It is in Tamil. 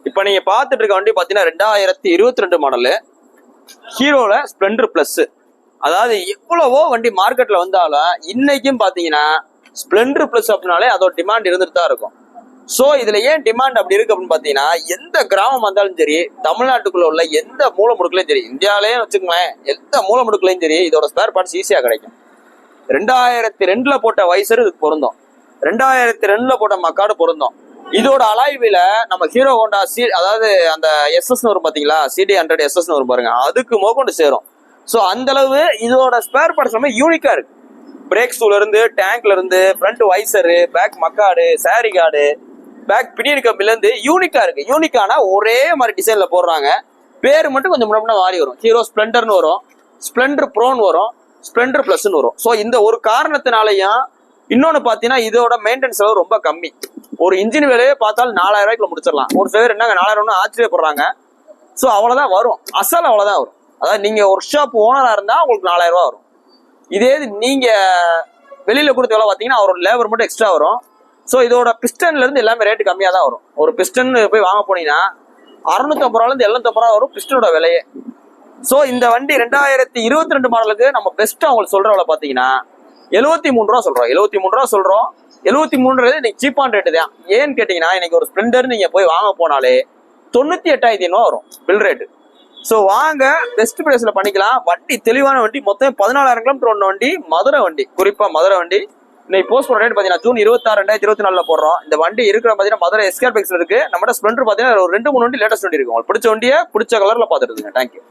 இப்போ நீங்க பார்த்துட்டு இருக்க வண்டி பார்த்தீங்கன்னா 2022 மாடலு ஹீரோல ஸ்ப்ளெண்டர் பிளஸ். அதாவது எவ்வளவோ வண்டி மார்க்கெட்ல வந்தாலும் இன்னைக்கும் பார்த்தீங்கன்னா ஸ்ப்ளெண்டர் பிளஸ் அப்படின்னாலே அதோட டிமாண்ட் இருந்துட்டு தான் இருக்கும். ஸோ இதுல ஏன் டிமாண்ட் அப்படி இருக்கு அப்படின்னு பார்த்தீங்கன்னா, எந்த கிராமம் வந்தாலும் சரி, தமிழ்நாட்டுக்குள்ள உள்ள எந்த மூலை முடுக்கலையும் சரி, இந்தியாவிலேயே வச்சுக்கோங்களேன், எந்த மூலை முடுக்கலையும் சரி இதோட ஸ்பேர் பார்ட்ஸ் ஈஸியா கிடைக்கும். 2002 போட்ட வைசர் இதுக்கு பொருந்தும், 2002 போட்ட மக்காடு பொருந்தும். இதோட அலாய்வில நம்ம ஹீரோ ஹோண்டா அதாவது அந்த எஸ்எஸ் வரும் பாத்தீங்களா, CD100 SS வரும் பாருங்க, அதுக்கு மோகொண்டு சேரும். ஸோ அந்த அளவு இதோட ஸ்பேர் பார்ட்ஸ் நம்ம யூனிக்கா இருக்கு. பிரேக் ஷூல இருந்து, டேங்க்ல இருந்து, front visor, back mudguard, sari guard, back pinion கம்பில இருந்து யூனிக்கா இருக்கு. யூனிக்கான ஒரே மாதிரி டிசைன்ல போடுறாங்க. பேர் மட்டும் கொஞ்சம் முன்னாடி மாறி வரும். ஹீரோ ஸ்ப்ளெண்டர்னு வரும், ஸ்ப்ளெண்டர் ப்ரோன்னு வரும், ஸ்ப்ளெண்டர் பிளஸ்ன்னு வரும். ஸோ இந்த ஒரு காரணத்தினாலையும் இன்னொன்னு பாத்தீங்கன்னா இதோட மெயின்டெனன்ஸ் செலவு ரொம்ப கம்மி. ஒரு இன்ஜின் வேலையே பார்த்தாலும் 4000 ரூபாய்க்குள்ள முடிச்சிடலாம். ஒரு பேர் என்னங்க 4000 ஆச்சரியப்படுறாங்க. ஸோ அவ்வளவுதான் வரும், அசல் அவ்வளவுதான் வரும். அதாவது நீங்க ஒர்க் ஷாப் ஓனரா இருந்தா உங்களுக்கு 4000 ரூபாய் வரும். இதே நீங்க வெளியில கொடுத்து எவ்வளவு பாத்தீங்கன்னா அவரோட லேபர் மட்டும் எக்ஸ்ட்ரா வரும். ஸோ இதோட பிஸ்டன்ல இருந்து எல்லாமே ரேட்டு கம்மியா தான் வரும். ஒரு பிஸ்டன் போய் வாங்க போனீங்கன்னா 650 ரூபாயில இருந்து 750 ரூபா வரும் பிஸ்டனோட விலையே. ஸோ இந்த வண்டி 2022 மாடலுக்கு நம்ம பெஸ்ட் அவங்களுக்கு சொல்றவளை பாத்தீங்கன்னா 73 ரூபா சொல்றோம். 73 ரூபா சொல்றோம். 73 இன்னைக்கு சீப்பான ரேட்டு தான். ஏன்னு கேட்டீங்கன்னா இன்னைக்கு ஒரு ஸ்ப்ளெண்டர் நீங்க போய் வாங்க போனாலே 98,500 வரும் பில் ரேட்டு. ஸோ வாங்க, பெஸ்ட் பிரைஸ்ல பண்ணிக்கலாம். வண்டி தெளிவான வண்டி, மொத்தம் 14,000 கிலோமீட்டர் ஒன்று வண்டி, மதுரை வண்டி, குறிப்பா மதுரை வண்டி. இன்னைக்கு போஸ்ட் பண்ண ரேட் பாத்தீங்கன்னா ஜூன் 26, 2024 போடுறோம். இந்த வண்டி இருக்கிற பாத்தீங்கன்னா மதுரை எஸ்கேர் பைக்ஸ்ல இருக்கு. நம்மகிட்ட ஸ்ப்ளெண்டர் பாத்தீங்கன்னா ஒரு 2-3 வண்டி லேட்டஸ்ட் வண்டி இருக்கு. உங்களுக்கு பிடிச்ச வண்டியை பிடிச்ச கலர்ல பாத்துருங்க. தேங்க்யூ.